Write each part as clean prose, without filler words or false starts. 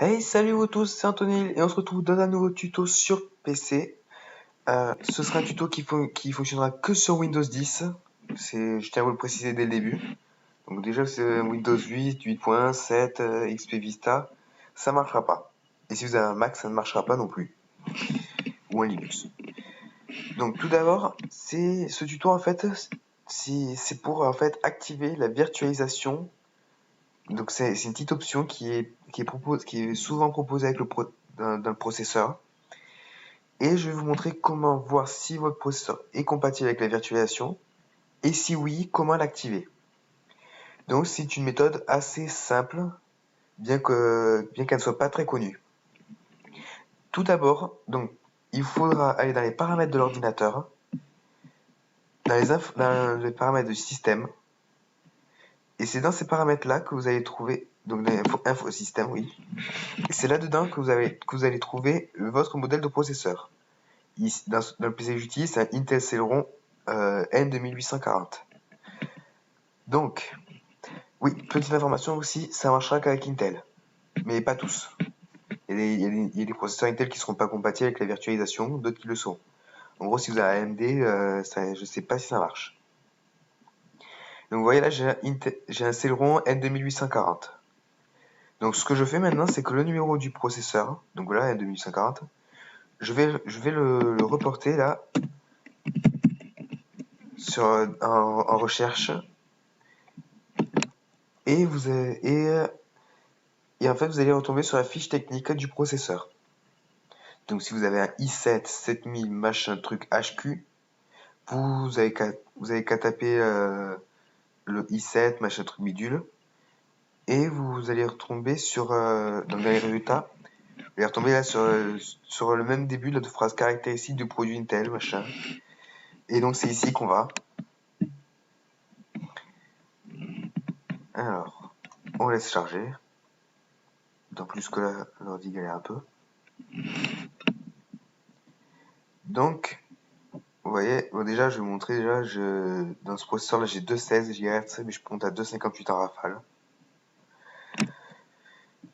Hey, salut vous tous, c'est Anthony et on se retrouve dans un nouveau tuto sur PC. Ce sera un tuto qui fonctionnera que sur Windows 10. Je tiens à vous le préciser dès le début. Donc déjà, c'est Windows 8, 8.1, 7, XP Vista, ça marchera pas. Et si vous avez un Mac, ça ne marchera pas non plus. Ou un Linux. Donc tout d'abord, ce tuto en fait, c'est pour en fait activer la virtualisation. Donc c'est une petite option qui est souvent proposée avec dans le processeur. Et je vais vous montrer comment voir si votre processeur est compatible avec la virtualisation et si oui, comment l'activer. Donc c'est une méthode assez simple, bien qu'elle ne soit pas très connue. Tout d'abord, donc il faudra aller dans les paramètres de l'ordinateur, dans les paramètres du système, et c'est dans ces paramètres-là que vous allez trouver, donc dans info système, oui, et c'est là-dedans que vous allez trouver votre modèle de processeur. Ici, dans le PC que j'utilise, c'est un Intel Celeron N2840. Donc, oui, petite information aussi, ça marchera qu'avec Intel, mais pas tous. Il y a des processeurs Intel qui ne seront pas compatibles avec la virtualisation, d'autres qui le sont. En gros, si vous avez un AMD, je ne sais pas si ça marche. Donc vous voyez là, j'ai un Celeron N2840. Donc ce que je fais maintenant, c'est que le numéro du processeur, donc voilà, N2840, je vais le reporter là en recherche. Et, et en fait, vous allez retomber sur la fiche technique du processeur. Donc si vous avez un i7 7000 machin truc HQ, vous avez qu'à taper le i7 machin truc bidule et vous allez retomber dans les résultats, vous allez retomber là sur le même début de phrase caractéristique du produit Intel machin. Et donc c'est ici qu'on va. Alors, on laisse charger. D'autant plus que là, l'ordi galère un peu. Donc, vous voyez, bon déjà, je vais vous montrer, dans ce processeur là, j'ai 216 GHz, mais je monte à 258 en rafale.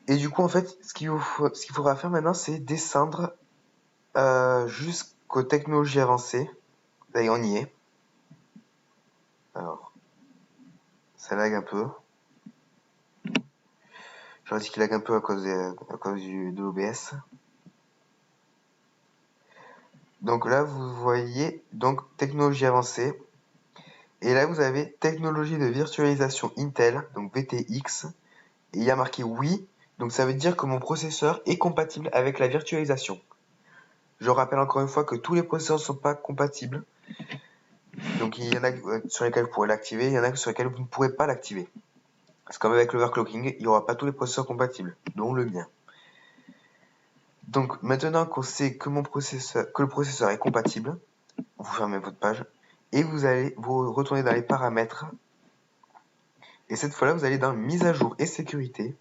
Et du coup, en fait, ce qu'il faudra faire maintenant, c'est descendre jusqu'aux technologies avancées. D'ailleurs, on y est. Alors, ça lag un peu. J'aurais dit qu'il lag un peu à cause de l'OBS. Donc là, vous voyez donc technologie avancée. Et là, vous avez technologie de virtualisation Intel, donc VTX. Et il y a marqué oui. Donc ça veut dire que mon processeur est compatible avec la virtualisation. Je rappelle encore une fois que tous les processeurs ne sont pas compatibles. Donc il y en a sur lesquels vous pourrez l'activer, il y en a sur lesquels vous ne pourrez pas l'activer. C'est comme avec l'overclocking, il n'y aura pas tous les processeurs compatibles, dont le mien. Donc maintenant qu'on sait que le processeur est compatible, vous fermez votre page et vous allez vous retourner dans les paramètres. Et cette fois-là, vous allez dans mise à jour et sécurité.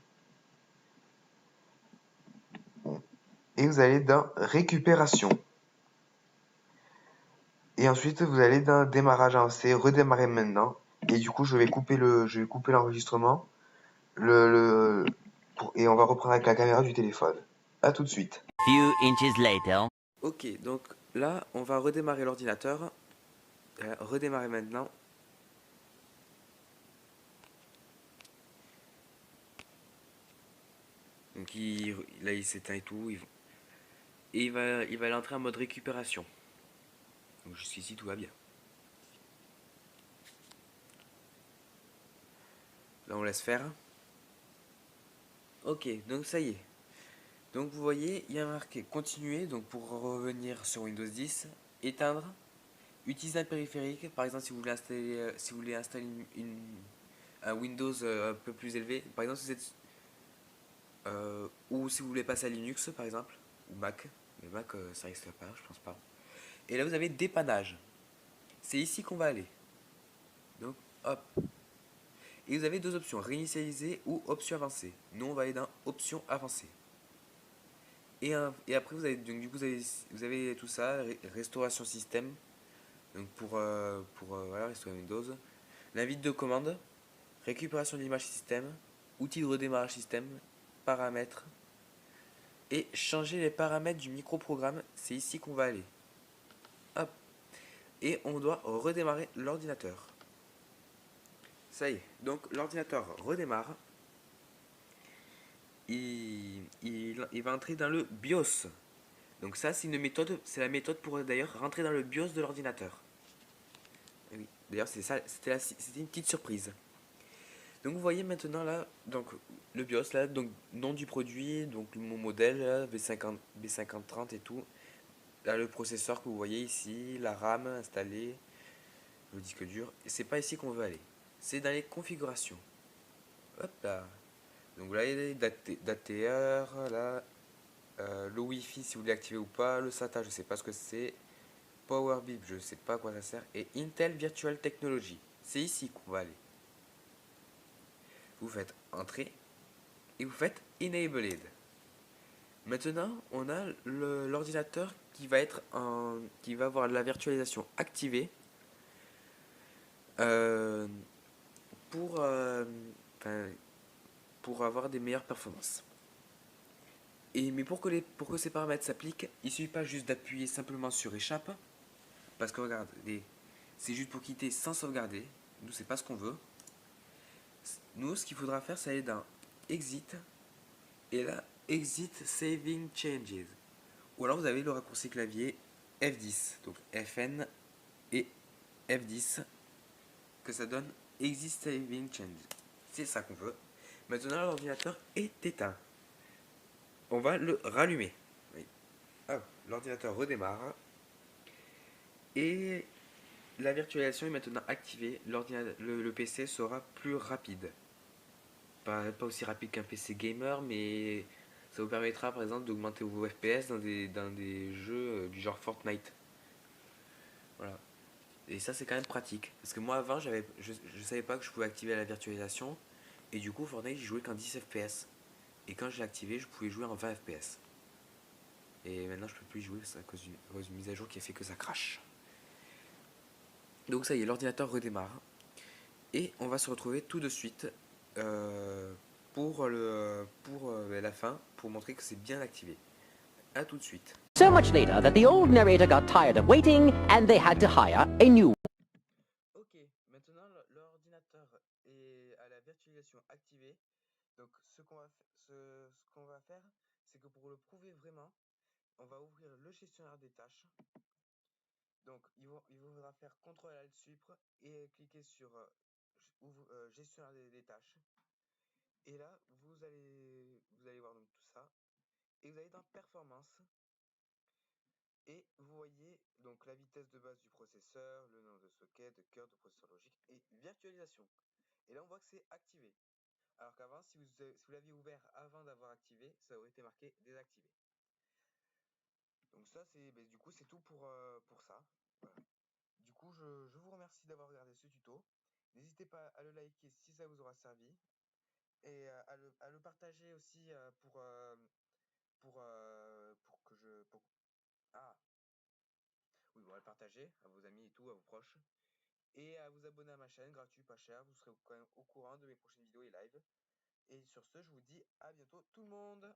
Et vous allez dans récupération. Et ensuite, vous allez dans démarrage avancé, redémarrer maintenant. Et du coup, je vais couper l'enregistrement. Et on va reprendre avec la caméra du téléphone. A tout de suite. Few inches later. Ok, donc là, on va redémarrer l'ordinateur. Redémarrer maintenant. Donc là, il s'éteint et tout. Et il va aller entrer en mode récupération. Donc jusqu'ici, tout va bien. Là, on laisse faire. Ok, donc ça y est. Donc vous voyez, il y a marqué continuer. Donc pour revenir sur Windows 10, éteindre, utiliser un périphérique. Par exemple, si vous voulez installer un Windows un peu plus élevé. Par exemple, si vous êtes, ou si vous voulez passer à Linux, par exemple, ou Mac. Mais Mac, ça risque pas, je pense pas. Et là, vous avez dépannage. C'est ici qu'on va aller. Donc, hop. Et vous avez deux options, réinitialiser ou option avancée. Nous, on va aller dans option avancée. Et après, vous avez tout ça, restauration système. Donc voilà, restaurer Windows. L'invite de commande, récupération de l'image système, outils de redémarrage système, paramètres, et changer les paramètres du microprogramme. C'est ici qu'on va aller. Hop. Et on doit redémarrer l'ordinateur. Ça y est, donc l'ordinateur redémarre. Il va entrer dans le BIOS. Donc ça, c'est une méthode, c'est la méthode pour d'ailleurs rentrer dans le BIOS de l'ordinateur. Oui, d'ailleurs c'est ça, c'était une petite surprise. Donc vous voyez maintenant là, donc le BIOS là, donc nom du produit, donc mon modèle là, B5030 et tout. Là le processeur que vous voyez ici, la RAM installée, le disque dur. Et c'est pas ici qu'on veut aller. C'est dans les configurations. Hop là. Donc là il y a date et heure, là. Le Wi-Fi si vous voulez activer ou pas, le SATA je sais pas ce que c'est, PowerBip je sais pas à quoi ça sert, et Intel Virtual Technology. C'est ici qu'on va aller. Vous faites Entrée et vous faites Enabled. Maintenant, on a l'ordinateur qui va qui va avoir la virtualisation activée euh, pour, enfin, pour avoir des meilleures performances. Mais pour que ces paramètres s'appliquent, il ne suffit pas juste d'appuyer simplement sur Échappe, parce que regardez, c'est juste pour quitter sans sauvegarder. Nous, c'est pas ce qu'on veut. Nous, ce qu'il faudra faire, c'est aller dans Exit, et là, Exit Saving Changes. Ou alors vous avez le raccourci clavier F10, donc FN et F10, que ça donne Exit Saving Change. C'est ça qu'on veut. Maintenant l'ordinateur est éteint. On va le rallumer. Oui. Ah, l'ordinateur redémarre. Et la virtualisation est maintenant activée. Le PC sera plus rapide. Pas aussi rapide qu'un PC gamer, mais ça vous permettra par exemple d'augmenter vos FPS dans des jeux du genre Fortnite. Voilà. Et ça, c'est quand même pratique. Parce que moi, avant, je savais pas que je pouvais activer la virtualisation. Et du coup, Fortnite, j'y jouais qu'en 10 FPS. Et quand je l'ai activé, je pouvais jouer en 20 FPS. Et maintenant, je peux plus y jouer à cause d'une mise à jour qui a fait que ça crache. Donc, ça y est, l'ordinateur redémarre. Et on va se retrouver tout de suite pour la fin, pour montrer que c'est bien activé. A tout de suite. So much later that the old narrator got tired of waiting and they had to hire a new. Ok, maintenant l'ordinateur est à la virtualisation activée. Donc ce qu'on va faire, c'est que pour le prouver vraiment, on va ouvrir le gestionnaire des tâches. Donc il vous faudra faire CTRL ALT SUPRE et cliquer sur gestionnaire des tâches. Et là, vous allez voir donc tout ça. Et vous allez dans performance. Et vous voyez donc la vitesse de base du processeur, le nombre de sockets, de cœurs, de processeur logique et virtualisation. Et là, on voit que c'est activé. Alors qu'avant, si vous l'aviez ouvert avant d'avoir activé, ça aurait été marqué désactivé. Donc ça, du coup, c'est tout pour ça. Voilà. Du coup, je vous remercie d'avoir regardé ce tuto. N'hésitez pas à le liker si ça vous aura servi et à le partager aussi pour que je... Ah, oui, bon, à le partager à vos amis et tout, à vos proches. Et à vous abonner à ma chaîne, gratuit, pas cher. Vous serez quand même au courant de mes prochaines vidéos et live. Et sur ce, je vous dis à bientôt tout le monde.